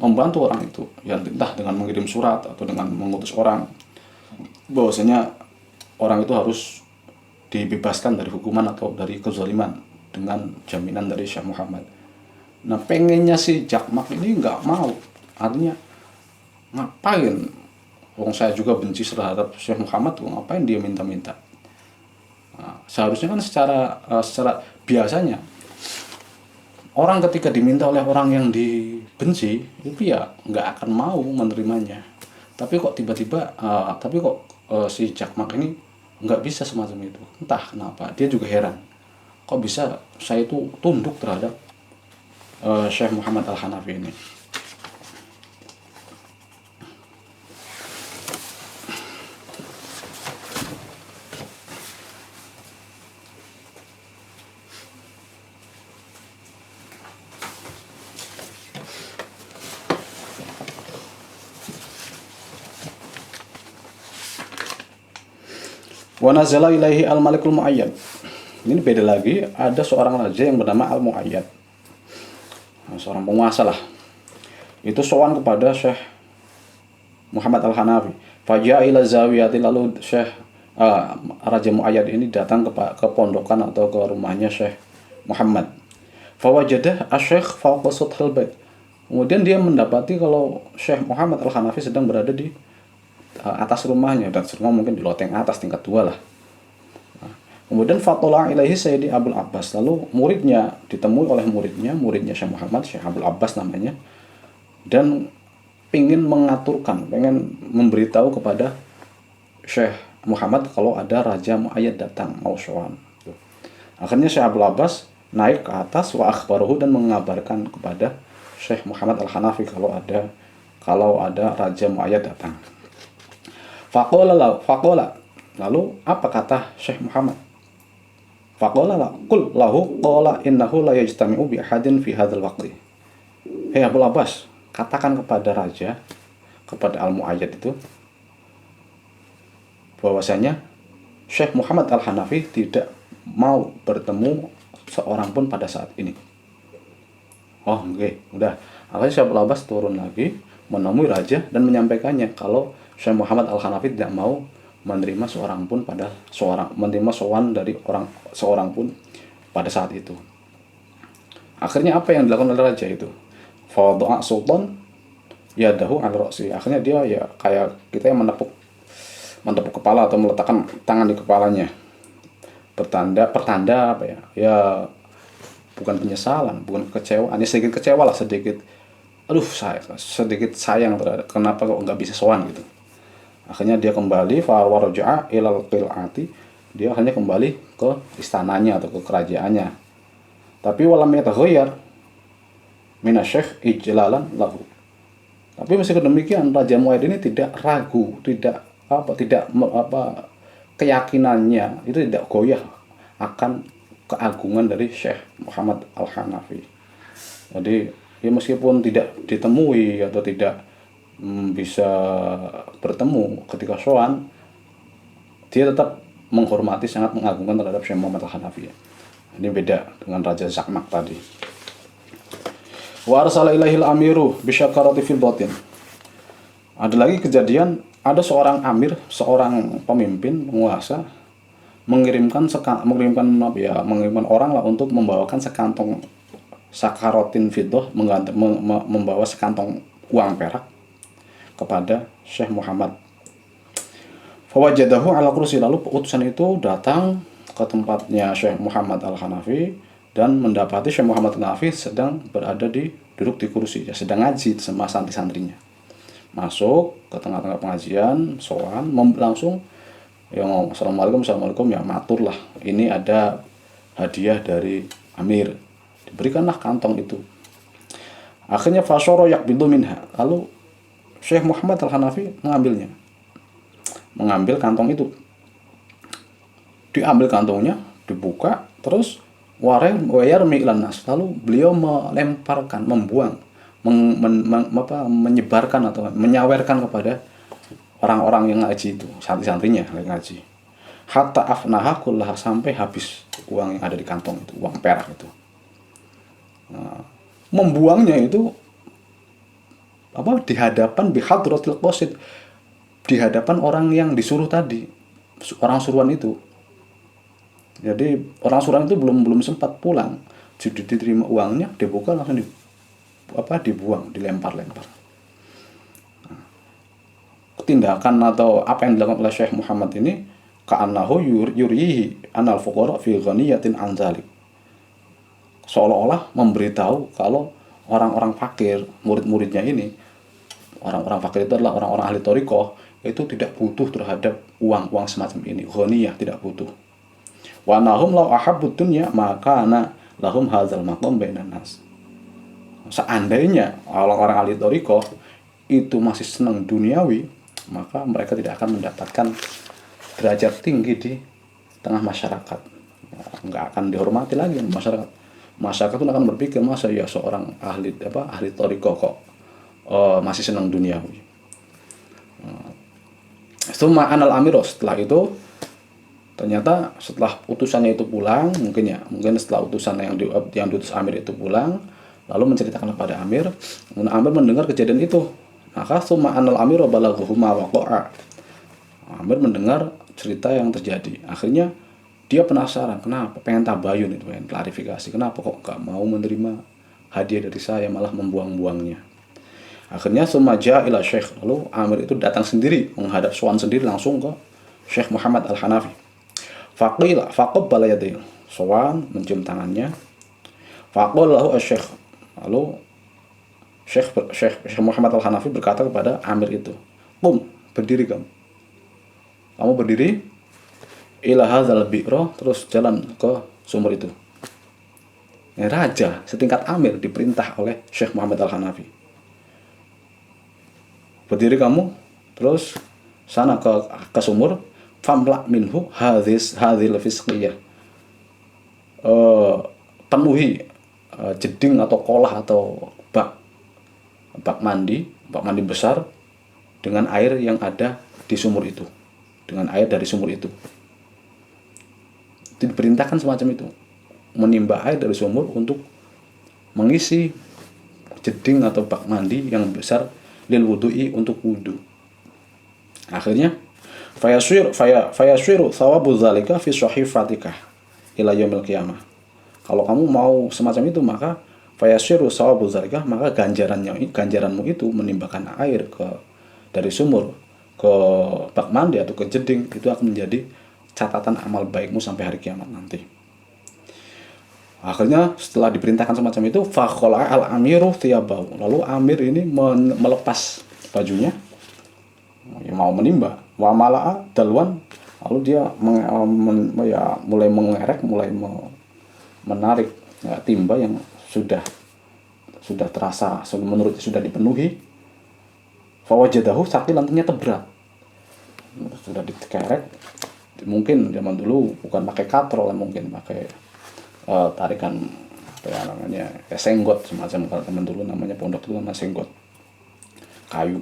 membantu orang itu, ya entah dengan mengirim surat atau dengan mengutus orang bahwasanya orang itu harus dibebaskan dari hukuman atau dari kezaliman dengan jaminan dari Syekh Muhammad. Nah, pengennya si Jakmak ini nggak mau, artinya ngapain, wong saya juga benci terhadap Syekh Muhammad, ngapain dia minta-minta. Nah, seharusnya kan secara biasanya orang ketika diminta oleh orang yang dibenci itu ya nggak akan mau menerimanya. Tapi kok tiba-tiba si Jakmak ini nggak bisa semacam itu, entah kenapa. Dia juga heran, kok bisa saya itu tunduk terhadap Syekh Muhammad Al-Hanafi ini. Wa nazala ilaihi al-malikul mu'ayyad. Ini beda lagi, ada seorang raja yang bernama Al-Mu'ayyad. Seorang penguasa lah. Itu sowan kepada Syekh Muhammad Al-Hanafi. Faja'a ila zawiyati, lalu Syekh Raja Mu'ayyad ini datang ke pondokan atau ke rumahnya Syekh Muhammad. Fawajadah asy-syekh fawqa suthil bait. Kemudian dia mendapati kalau Syekh Muhammad Al-Hanafi sedang berada di atas rumahnya, dan rumah mungkin di loteng atas tingkat 2 lah. Kemudian fatola ilaihi Sayyidi Abul Abbas, lalu ditemui oleh muridnya Syekh Muhammad, Syekh Abul Abbas namanya, dan pengen memberitahu kepada Syekh Muhammad kalau ada Raja Mu'ayyad datang mau sowan. Akhirnya Syekh Abul Abbas naik ke atas wa akhbaruhu dan mengabarkan kepada Syekh Muhammad Al-Hanafi kalau ada Raja Muayyad datang. Faqala lalu apa kata Syekh Muhammad? Faqala qul lahu qala innahu la yajtami'u bi ahadin fi hadzal waqti. Hei Abul Abbas, katakan kepada raja, kepada Al-Muayyad itu, bahwasanya Syekh Muhammad Al-Hanafi tidak mau bertemu seorang pun pada saat ini. Oh, oke, udah. Akhirnya Syekh Abul Abbas turun lagi menemui raja dan menyampaikannya kalau Syekh Muhammad Al-Hanafi tidak mau menerima menerima sowan dari seorang pun pada saat itu. Akhirnya apa yang dilakukan oleh raja itu? Fada'a sultan yadahu ala ra'si. Akhirnya dia ya kayak kita yang menepuk kepala atau meletakkan tangan di kepalanya. Pertanda apa ya? Ya bukan penyesalan, bukan kekecewaan, ya sedikit kecewa lah, sedikit sayang terhadap kenapa kok nggak bisa sowan gitu. Akhirnya dia kembali farwaja'a ilal qil'ati, dia hanya kembali ke istananya atau ke kerajaannya. Tapi walam yataghayyar minasyekh ijlalan lahu. Tapi meskipun demikian Raja Muayyad ini tidak ragu, keyakinannya itu tidak goyah akan keagungan dari Syekh Muhammad Al-Hanafi. Jadi ya meskipun tidak ditemui atau tidak bisa bertemu ketika sowan, dia tetap menghormati, sangat mengagungkan terhadap Syekh Muhammad Al-Hanafi. Ini beda dengan Raja Zakmak tadi. Wa arsala ilaihil amiru bisyakarati fil batin. Ada lagi kejadian, ada seorang amir, seorang pemimpin, penguasa mengirimkan orang lah untuk membawakan sekantong sakarotin fiddah, membawa sekantong uang perak kepada Syekh Muhammad. Fawajadahu ala kursi, lalu utusan itu datang ke tempatnya Syekh Muhammad Al-Hanafi dan mendapati Syekh Muhammad Al-Hanafi sedang duduk di kursi, ya, sedang ngaji sama santri-santrinya. Masuk ke tengah-tengah pengajian, sowan, langsung ya ngomong assalamualaikum, ya matur lah, ini ada hadiah dari amir, diberikanlah kantong itu. Akhirnya fasyara yaqbidu minha, lalu Syekh Muhammad Al-Hanafi mengambil kantong itu. Diambil kantongnya, dibuka, terus wayarmi ilan nas, lalu beliau melemparkan, menyebarkan atau menyawerkan kepada orang-orang yang ngaji itu, santri-santrinya yang ngaji. Hatta afnaha kullaha, sampai habis uang yang ada di kantong itu, uang perak itu. Nah, membuangnya itu di hadapan bihadratil qasid, di hadapan orang yang disuruh tadi, orang suruhan itu. Jadi orang suruhan itu belum sempat pulang, jadi diterima uangnya, dibuka langsung dibuang, dilempar-lempar. Tindakan atau apa yang dilakukan oleh Syekh Muhammad ini ka'annahu yurihi anal fuqara fi ghaniyatin an dzalik, seolah-olah memberitahu kalau orang-orang fakir, murid-muridnya ini, orang-orang fakir itu adalah orang-orang ahli thariqah, itu tidak butuh terhadap uang semacam ini, ghaniyah, tidak butuh. Wa nahum law ahabbud dunya maka lahum hadzal maqam bainan nas. Seandainya orang-orang ahli thariqah itu masih senang duniawi, maka mereka tidak akan mendapatkan derajat tinggi di tengah masyarakat. Nggak akan dihormati lagi masyarakat. Masyarakat itu akan berpikir, masa ya seorang ahli thariqah kok masih senang duniawi. Summa anal amiro, setelah itu ternyata setelah utusannya itu pulang, mungkin setelah utusan yang diutus amir itu pulang, lalu menceritakan kepada amir, amir mendengar kejadian itu. Maka summa anal amiro balaghuhu ma waqa'a, amir mendengar cerita yang terjadi. Akhirnya dia penasaran, kenapa, pengen tabayun itu, pengen klarifikasi, kenapa kok gak mau menerima hadiah dari saya, malah membuang-buangnya. Akhirnya sumaja ila syekh, lalu amir itu datang sendiri, menghadap sowan sendiri langsung ke Syekh Muhammad Al-Hanafi. Faqabbala yadayhi, sowan mencium tangannya. Faqala lahu asy-syekh, lalu Syekh Muhammad Al-Hanafi berkata kepada amir itu, "Qum, berdiri kamu. Kamu berdiri ila hadzal bi'ra," terus jalan ke sumur itu. raja setingkat amir diperintah oleh Syekh Muhammad Al-Hanafi. Berdiri kamu, terus sana ke sumur, famla minhu hadhil fisqiyah. Penuhi jeding atau kolah atau bak mandi besar dengan air yang ada di sumur itu, dengan air dari sumur itu. Diperintahkan semacam itu, menimba air dari sumur untuk mengisi jeding atau bak mandi yang besar lil wudu'i untuk wudu. Akhirnya fayaswiru thawabu dzalika fi sahifatika ila yaumil qiyamah. Kalau kamu mau semacam itu, maka fayaswiru thawabu dzalika, maka ganjaranmu itu menimbakan air dari sumur ke bak mandi atau ke jeding, itu akan menjadi catatan amal baikmu sampai hari kiamat nanti. Akhirnya setelah diperintahkan semacam itu, fakhola al-amiru thiyabahu, lalu amir ini melepas bajunya, mau menimba, wa mala'a dalwan, lalu dia mulai mengerek, mulai menarik timba yang sudah terasa, menurut sudah dipenuhi. Fawajadahu sakilan, ternyata berat, sudah dikerek. Mungkin zaman dulu bukan pakai katrol, mungkin pakai tarikan apa ya namanya, senggot semacam, kalau teman dulu namanya pondok itu namanya senggot kayu,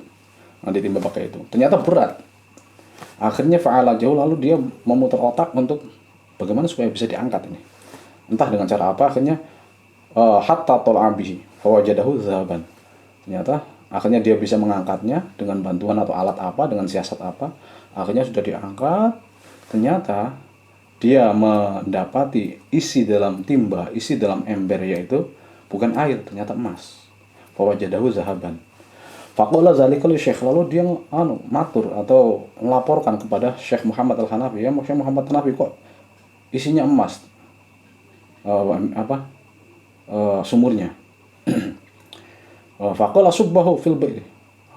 nanti timba pakai itu. Ternyata berat. Akhirnya fa'ala jauh, lalu dia memutar otak untuk bagaimana supaya bisa diangkat ini, entah dengan cara apa. Akhirnya hatta tol'abihi fawajadahu zahaban, ternyata akhirnya dia bisa mengangkatnya dengan bantuan atau alat apa, dengan siasat apa. Akhirnya sudah diangkat, ternyata dia mendapati isi dalam timba, isi dalam ember, yaitu bukan air, ternyata emas. Fawajadahu zahaban. Faqala zalika li Syekh, lalu dia matur atau melaporkan kepada Syekh Muhammad Al-Hanafi, ya Syekh Muhammad Al-Hanafi, kok isinya emas sumurnya. Faqala subbahu fil bi'r.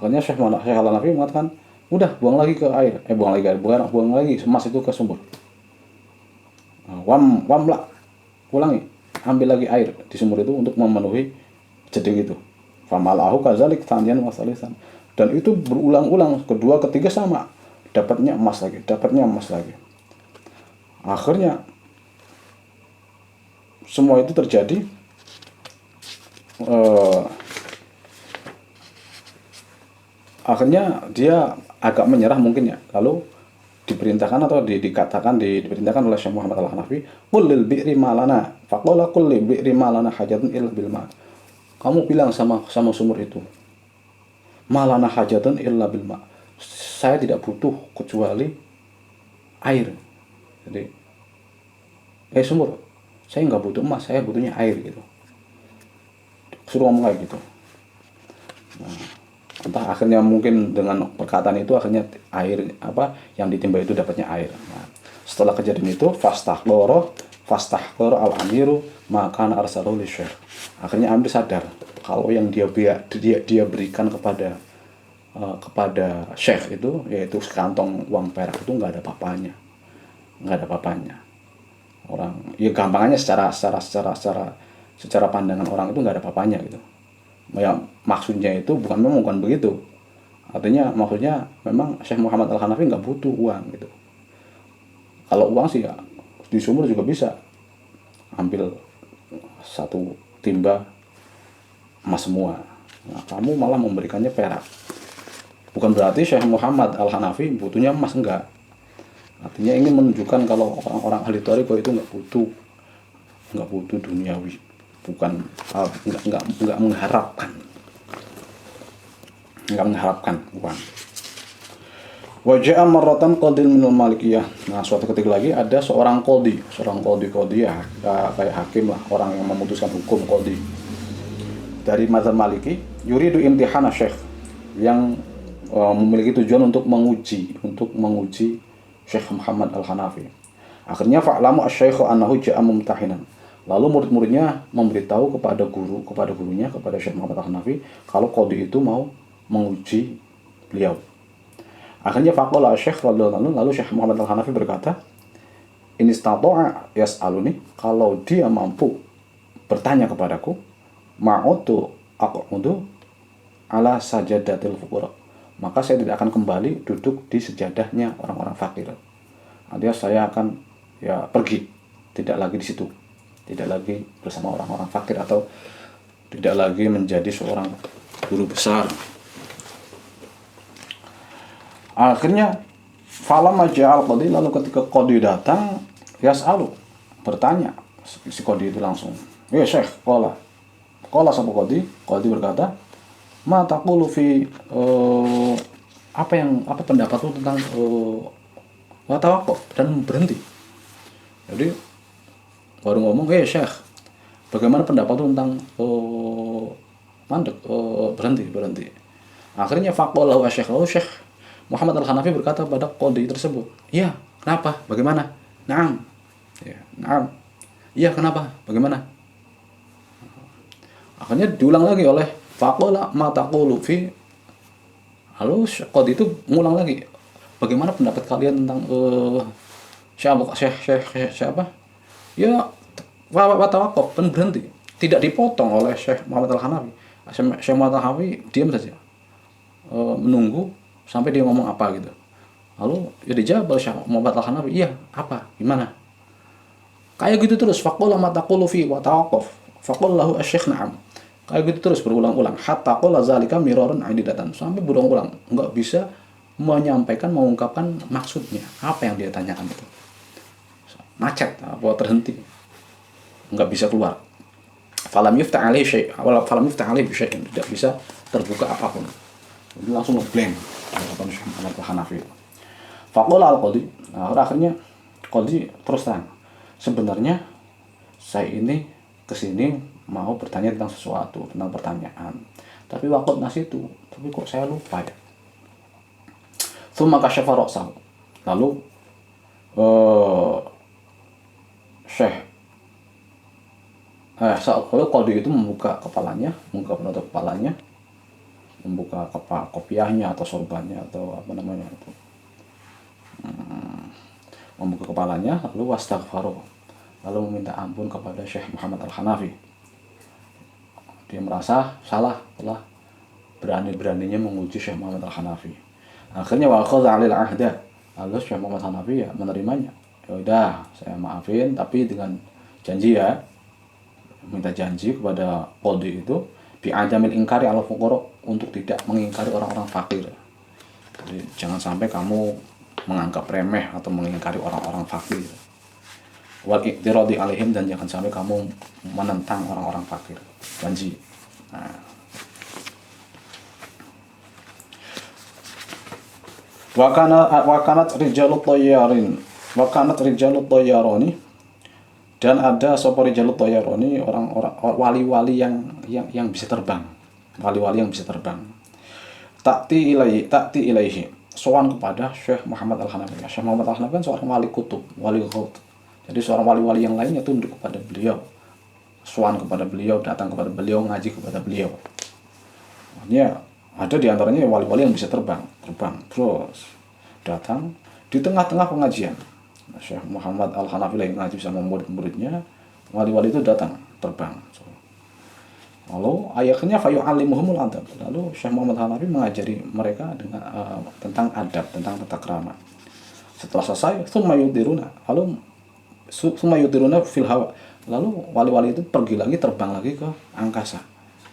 Akhirnya Syekh Al-Hanafi mengatakan, udah buang lagi ke air, buang lagi emas itu ke sumur. Wamla, ulangi, ambil lagi air di sumur itu untuk memenuhi jeding itu. Famalahu kadzalik tsaniyan wa tsalisan, dan itu berulang-ulang, kedua ketiga sama, dapatnya emas lagi. Akhirnya semua itu terjadi. Akhirnya dia agak menyerah mungkin ya, lalu diperintahkan atau diperintahkan oleh Syekh Muhammad Al-Hanafi, qul lil bi'ri malana, faqala qul lil bi'ri malana hajatun illa bil ma. Kamu bilang sama sumur itu, malana hajatun illa bil ma, saya tidak butuh kecuali air. Jadi sumur, saya nggak butuh emas, saya butuhnya air gitu. Suruh ngomong kayak gitu. Entah akhirnya mungkin dengan perkataan itu akhirnya air yang ditimba itu dapatnya air. Nah, setelah kejadian itu fastahqara al-amiru maka arsalahu li Syekh. Akhirnya Amir sadar kalau yang dia berikan kepada Syekh itu, yaitu sekantong uang perak, itu nggak ada papanya. Orang ya gampangannya secara pandangan orang itu nggak ada papanya gitu. Ya, maksudnya itu bukan begitu. Artinya maksudnya memang Syekh Muhammad Al-Hanafi nggak butuh uang gitu. Kalau uang sih ya di sumur juga bisa ambil satu timba emas semua. Nah, kamu malah memberikannya perak. Bukan berarti Syekh Muhammad Al-Hanafi butuhnya emas, enggak. Artinya ingin menunjukkan kalau orang-orang ahli thariqah itu nggak butuh duniawi. Bukan nggak mengharapkan uang. Waja'a marratan qadin minal malikiyah. Nah, suatu ketika lagi ada seorang qadhi ya, kayak hakim lah, orang yang memutuskan hukum, qadhi dari mazhab Maliki, yuridu imtihana Syekh, yang memiliki tujuan untuk menguji Syekh Muhammad Al-Hanafi. Akhirnya fa'lamu asy-syaikh annahu ja'a mumtahinan. Lalu murid-muridnya memberitahu kepada gurunya, kepada Syekh Muhammad Al-Hanafi, kalau qadhi itu mau menguji beliau. Akhirnya faqala Syekh radhiyallahu anhu, lalu Syekh Muhammad Al-Hanafi berkata, in istata'a yas'aluni, kalau dia mampu bertanya kepadaku, ma'utu aq'udu ala sajadatil fuqara, maka saya tidak akan kembali duduk di sejadahnya orang-orang fakir. Alias saya akan ya pergi, tidak lagi di situ, tidak lagi bersama orang-orang fakir, atau tidak lagi menjadi seorang guru besar. Akhirnya falam maja'al qadi, lalu ketika qadi datang, yas'alu, bertanya si qadi itu langsung, ya Syekh, qala sapa qadi berkata, ma taqulu fi apa pendapat lu tentang tawakuf dan berhenti. Jadi baru ngomong, Syekh, bagaimana pendapat lu tentang mandek, berhenti. Akhirnya faqalahu Syekh Muhammad Al-Hanafi berkata pada qadi tersebut, iya, kenapa? Bagaimana? Naam. Ya, naam. Iya, kenapa? Bagaimana? Akhirnya diulang lagi oleh faqala ma taqulu fi. Lalu qadi itu mengulang lagi, bagaimana pendapat kalian tentang siapa? Ya, tawakuf dan berhenti. Tidak dipotong oleh Syekh Muhammad Al-Hanafi. Syekh Muhammad Al-Hanafi diam saja, menunggu sampai dia ngomong apa gitu. Lalu ya dijawab oleh Syekh Muhammad Al-Hanafi, iya, apa, gimana? Kayak gitu terus, faqala ma taqulu fi wa tawaqaf, faqala lahu asy-syekh na'am. Kayak gitu terus berulang-ulang, hatta qala zalika miraran adidatan, sampai berulang-ulang, enggak bisa mengungkapkan maksudnya, apa yang dia tanyakan itu. Macet, apa terhenti, enggak bisa keluar. Falam yuftah alaihi syai', tidak bisa terbuka apapun. Jadi langsung ngeblank kata Syekh Muhammad Al-Hanafi. Faqala al-qadi, akhirnya qadi terus terang, sebenarnya saya ini kesini mau bertanya tentang sesuatu, tentang pertanyaan, tapi waktu nasitu, tapi kok saya lupa ya. Tsumma kasyafa ra'sahu, lalu lalu qadi itu membuka kepalanya, penutup kepalanya, membuka kopiahnya atau sorbannya atau apa namanya itu, membuka kepalanya, lalu wastaghfaru, lalu meminta ampun kepada Syekh Muhammad Al-Hanafi. Dia merasa salah telah berani-beraninya menguji Syekh Muhammad Al-Hanafi. Akhirnya wa akhadha 'alil 'ahda, lalu Syekh Muhammad Al-Hanafi ya menerimanya. Ya udah, saya maafin, tapi dengan janji ya, minta janji kepada qadi itu bi'adamil ingkari 'ala fuqara, untuk tidak mengingkari orang-orang fakir. Jadi jangan sampai kamu menganggap remeh atau mengingkari orang-orang fakir. Wal iqtiradi 'alaihim, dan jangan sampai kamu menentang orang-orang fakir. Janji. Nah. Wa kanat rijalut tayyarani, dan ada sapa rijalut tayyarani, orang-orang wali-wali yang bisa terbang. Wali-wali yang bisa terbang. Ta'ti ilaihi, sowan kepada Syekh Muhammad Al-Hanafi. Syekh Muhammad Al-Hanafi kan seorang wali kutub, wali ghaut. Jadi seorang wali-wali yang lainnya tunduk kepada beliau, sowan kepada beliau, datang kepada beliau, ngaji kepada beliau. Makanya ada di antaranya wali-wali yang bisa terbang terus datang di tengah-tengah pengajian. Syekh Muhammad Al-Hanafi lagi ngaji sama murid-muridnya, wali-wali itu datang terbang. Lalu akhirnya fayu'allimuhumul adab. Lalu Syekh Muhammad Al-Hanafi mengajari mereka dengan tentang adab, tentang tata krama. Setelah selesai, tsumma yudiruna fil hawa. Lalu wali-wali itu pergi lagi, terbang lagi ke angkasa.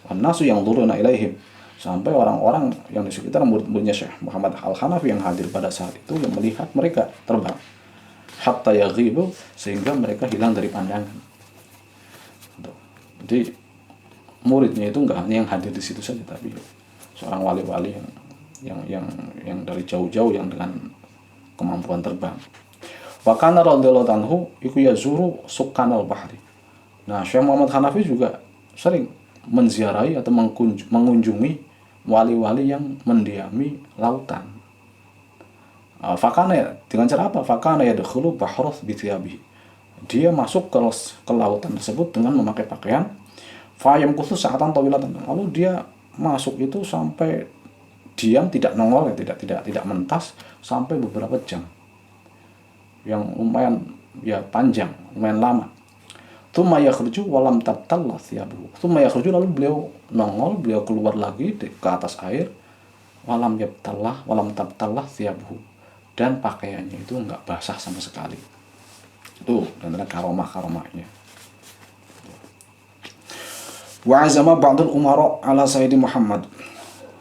Wan nasu yang duruna ilaihim, sampai orang-orang yang di sekitar murid-muridnya Syekh Muhammad Al-Hanafi yang hadir pada saat itu yang melihat mereka terbang. Hatta yaghibu, sehingga mereka hilang dari pandangan. Jadi muridnya itu enggak hanya yang hadir di situ saja, tapi seorang wali-wali yang dari jauh-jauh, yang dengan kemampuan terbang. Wa kana radhiyallahu anhu iku yazuru sukanal bahri. Nah, Syekh Muhammad Hanafi juga sering menziarahi atau mengunjungi wali-wali yang mendiami lautan. Fakana, dengan cara apa? Fakana yadkhulu bahrath bi thiyabihi. Dia masuk ke lautan tersebut dengan memakai pakaian. Fayam khusus saatan tawilatan. Lalu dia masuk itu sampai diam, tidak nongol, tidak mentas sampai beberapa jam, yang lumayan ya panjang, lumayan lama. Tsumma yakhruju wa lam tabtallah thiyabuhu. Tsumma yakhruju, lalu beliau nongol, beliau keluar lagi ke atas air. Walam tabtallah thiyabuhu, dan pakaiannya itu enggak basah sama sekali. Itu dan ada karomah-karomahnya. Wa azama ba'dul umara ala Sayyidi Muhammad.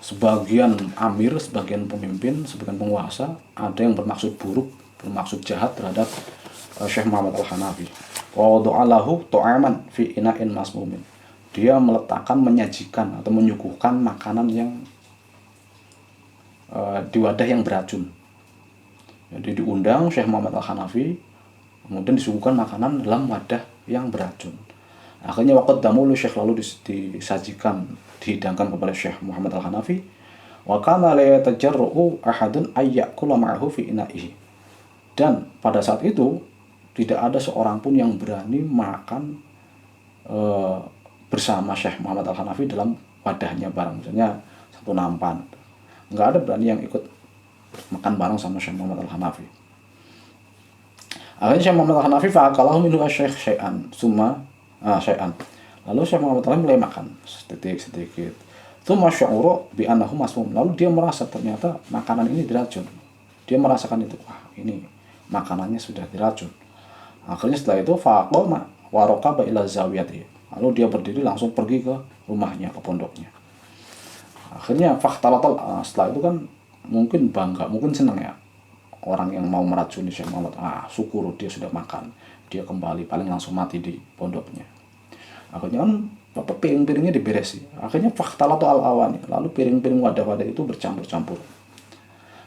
Sebagian amir, sebagian pemimpin, sebagian penguasa ada yang bermaksud buruk, bermaksud jahat terhadap Syekh Muhammad Al-Hanafi. Wa wada'alahu ta'aman fi ina'in masmumin. Dia meletakkan, menyajikan atau menyuguhkan makanan yang di wadah yang beracun. Jadi diundang Syekh Muhammad Al-Hanafi, kemudian disuguhkan makanan dalam wadah yang beracun. Akhirnya waqad damulu Syekh, lalu disajikan, dihidangkan kepada Syekh Muhammad Al-Hanafi. Wa kana la yatajarra'u ahadun ayyakula ma'ahu fi ina'ihi. Dan pada saat itu tidak ada seorang pun yang berani makan bersama Syekh Muhammad Al-Hanafi dalam wadahnya bareng, misalnya satu nampan. Nggak ada berani yang ikut makan bareng sama Syekh Muhammad Al-Hanafi. Akhirnya Syekh Muhammad Al-Hanafi fa'akalahu minhu asy-syekh syai'an syai'an. Lalu Syekh Muhammad Al-Hanafi mulai makan sedikit. Tsumma sya'ura bi annahu masmum. Lalu dia merasa ternyata makanan ini diracun. Dia merasakan itu, wah ini makanannya sudah diracun. Akhirnya setelah itu faqama wa raqaba ila zawiyati. Lalu dia berdiri langsung pergi ke rumahnya, ke pondoknya. Akhirnya fakhtalatal, setelah itu kan mungkin bangga, mungkin senang ya orang yang mau meracuni Syekh Muhammad. Syukur dia sudah makan, dia kembali, paling langsung mati di pondoknya. Akhirnya kan piring-piringnya diberesi. Akhirnya fakhtalatal awani, lalu piring-piring wadah-wadah itu bercampur-campur.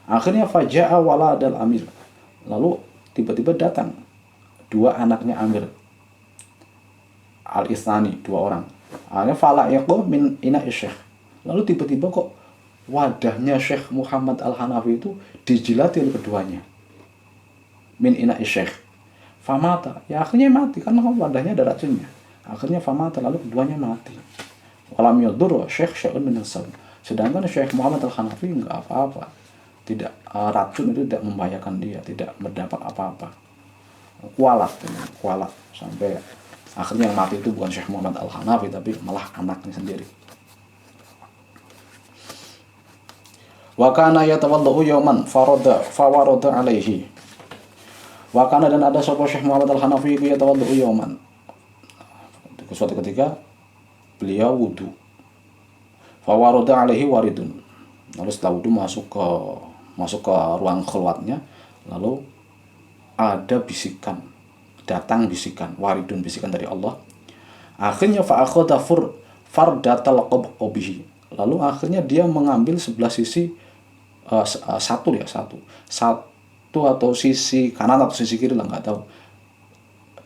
Akhirnya faja'a waladal amir, lalu tiba-tiba datang dua anaknya Amir Al-Isnani, dua orang. Akhirnya fala yaqu min ina'i syekh, lalu tiba-tiba kok wadahnya Syekh Muhammad Al-Hanafi itu dijilati oleh keduanya. Min ina'i syekh famata, ya akhirnya mati karena wadahnya ada racunnya. Akhirnya famata, lalu keduanya mati. Walam yadur syekh syai'un min as-sawm, sedangkan Syekh Muhammad Al-Hanafi enggak apa-apa. Tidak, racun itu tidak membahayakan dia, tidak mendapat apa-apa. Kualat sampai akhirnya yang mati itu bukan Syekh Muhammad Al-Hanafi, tapi malah anaknya sendiri. Wa kana yatawallahu yawman fawarada alaihi. Wa kana, dan ada sapa Syekh Muhammad Al-Hanafi yatawallahu yawman. Suatu ketika beliau wudu. Fawarada alaihi waridun. Lalu setelah wudu masuk ke ruang khalwatnya, lalu ada bisikan, datang bisikan, waridun, bisikan dari Allah. Akhirnya fa'akhadha fardatal qabihi, lalu akhirnya dia mengambil sebelah sisi satu atau sisi kanan atau sisi kiri lah, nggak tahu,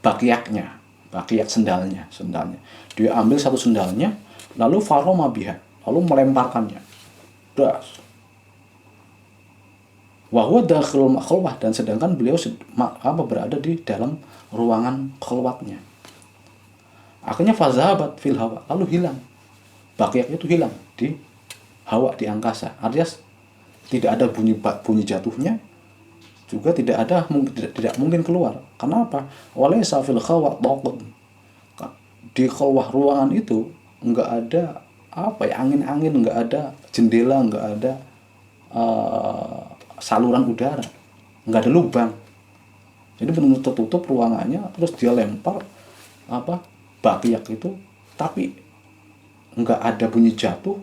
bakiak sendalnya. Dia ambil satu sendalnya, lalu faroma biha, lalu melemparkannya. Das. Wahwa dakhilul khalwah, dan sedangkan beliau berada di dalam ruangan khalwatnya. Akhirnya fazahabat fil hawa, lalu hilang. Bakiak itu hilang di hawa, di angkasa. Artinya tidak ada bunyi jatuhnya, juga tidak mungkin keluar. Kenapa? Walaysa fil khalwah taqun. Di khalwah ruangan itu enggak ada angin-angin, enggak ada jendela, enggak ada saluran udara, nggak ada lubang. Jadi benar-benar tertutup ruangannya. Terus dia lempar bakiak itu, tapi nggak ada bunyi jatuh,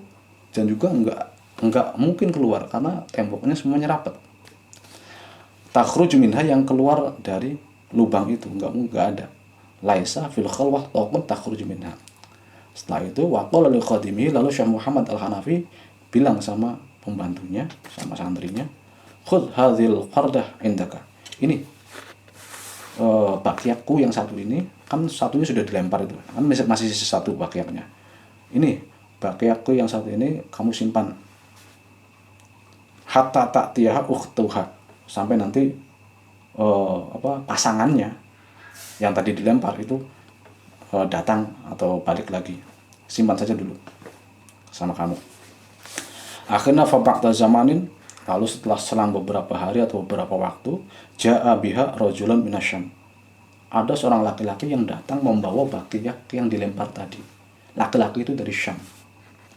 dan juga nggak mungkin keluar karena temboknya semuanya rapat. Takhruju minha, yang keluar dari lubang itu nggak ada. Laisa fil khalwah taqun takhruju minha. Setelah itu waqala li khadimihi, lalu Syekh Muhammad Al-Hanafi bilang sama pembantunya, sama santrinya, khudh hadhil qardah indaka. Ini bakiakku yang satu ini, kan satunya sudah dilempar itu, kan masih sisa satu bakiaknya. Ini bakiakku yang satu ini kamu simpan hatta ta'tiyaha ukhtuha, sampai nanti pasangannya yang tadi dilempar itu datang atau balik lagi. Simpan saja dulu sama kamu. Akhirnya fa ba'da zamanin, lalu setelah selang beberapa hari atau beberapa waktu, ja'a biha rajulan minasyam, ada seorang laki-laki yang datang membawa baqiyak yang dilempar tadi. Laki-laki itu dari Syam.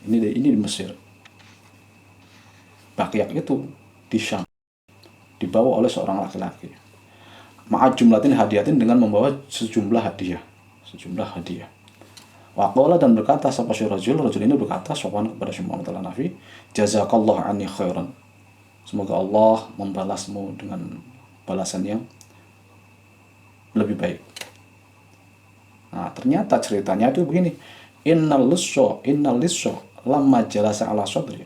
Ini di Mesir. Baqiyak itu di Syam dibawa oleh seorang laki-laki. Ma'ad jumlatin hadiatin, dengan membawa sejumlah hadiah. Waqala, dan berkata sapa si rajul ini berkata sopan kepada Syekh Muhammad Al-Hanafi, jazakallahu anni khairan. Semoga Allah membalasmu dengan balasan yang lebih baik. Nah, ternyata ceritanya itu begini. Innal lisho lamma jalasa ala sadri.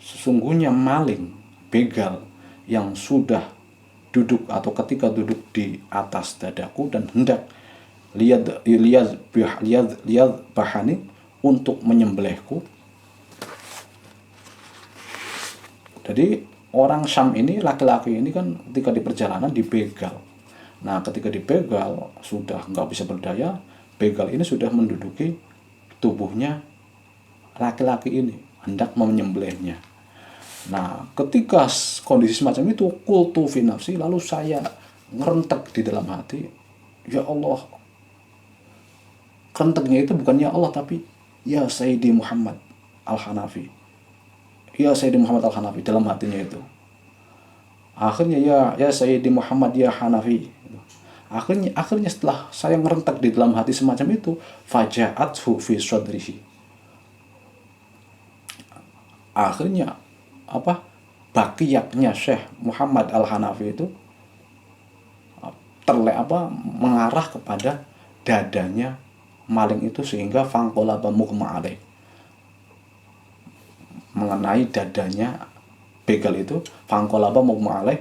Sesungguhnya maling, begal yang sudah duduk atau ketika duduk di atas dadaku dan hendak lihat bahani untuk menyembelihku. Jadi orang Syam ini, laki-laki ini kan ketika di perjalanan dibegal. Nah, ketika dibegal sudah nggak bisa berdaya, begal ini sudah menduduki tubuhnya laki-laki ini, hendak menyembelihnya. Nah, ketika kondisi semacam itu, qultu fi nafsi, lalu saya ngerentek di dalam hati, ya Allah. Renteknya itu bukan ya Allah, tapi ya Sayyidi Muhammad Al-Hanafi. Ya Sayyidi Muhammad Al-Hanafi dalam hatinya itu. Akhirnya ya Sayyidi Muhammad ya Hanafi. Akhirnya setelah saya ngerentek di dalam hati semacam itu, faja'athu fi sadrihi. Akhirnya baqiyaknya Syekh Muhammad Al-Hanafi itu mengarah kepada dadanya maling itu, sehingga fangqalaba mughma alaih, mengenai dadanya begal itu, fangqalaba mughma alaih,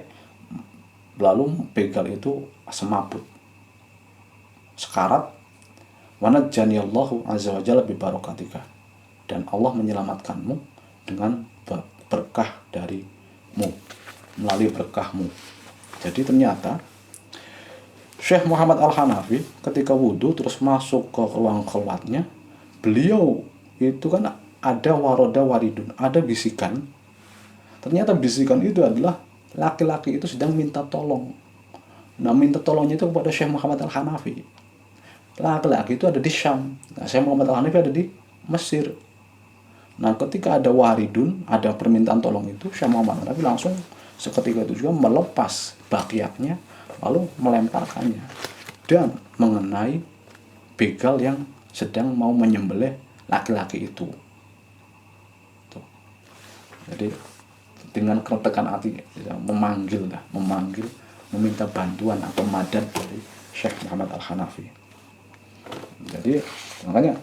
lalu begal itu semaput, sekarat. Wanajjaniyallahu azza wa jalla bi barakatika, dan Allah menyelamatkanmu dengan berkah darimu, melalui berkahmu. Jadi ternyata Syekh Muhammad Al-Hanafi ketika wudhu terus masuk ke ruang khalwatnya, beliau itu kan ada waroda waridun, ada bisikan. Ternyata bisikan itu adalah laki-laki itu sedang minta tolong. Nah, minta tolongnya itu kepada Syekh Muhammad Al-Hanafi. Laki-laki itu ada di Syam. Nah, Syekh Muhammad Al-Hanafi ada di Mesir. Nah, ketika ada waridun, ada permintaan tolong itu, Syekh Muhammad Al-Hanafi langsung seketika itu juga melepas baqiyaknya, lalu melemparkannya dan mengenai begal yang sedang mau menyembelih laki-laki itu. Tuh. Jadi dengan kerentekan hati memanggil, meminta bantuan atau madad dari Syekh Muhammad Al-Hanafi. Jadi makanya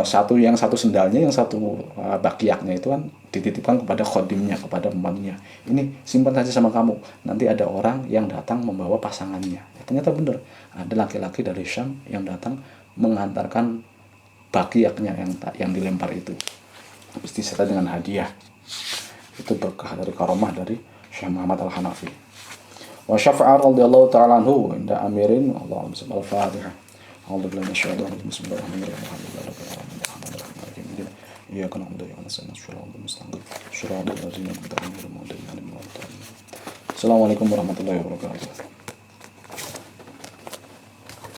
satu sendalnya, yang satu baqiyaknya itu kan dititipkan kepada khodimnya, kepada pembantunya. Ini simpan saja sama kamu, nanti ada orang yang datang membawa pasangannya. Ternyata benar, ada laki-laki dari Syam yang datang mengantarkan baqiyaknya yang dilempar itu, disertai dengan hadiah. Itu berkah dari karomah dari Syekh Muhammad Al-Hanafi. Wa syafa'a radhiyallahu ta'ala anhu inda amirin. Allahumma salli al-Fatihah. إياك نعبد وإياك نستعين صراط المستقيم صراط الذين أنعمت عليهم غير المغضوب عليهم ولا الضالين. Assalamualaikum warahmatullahi wabarakatuh.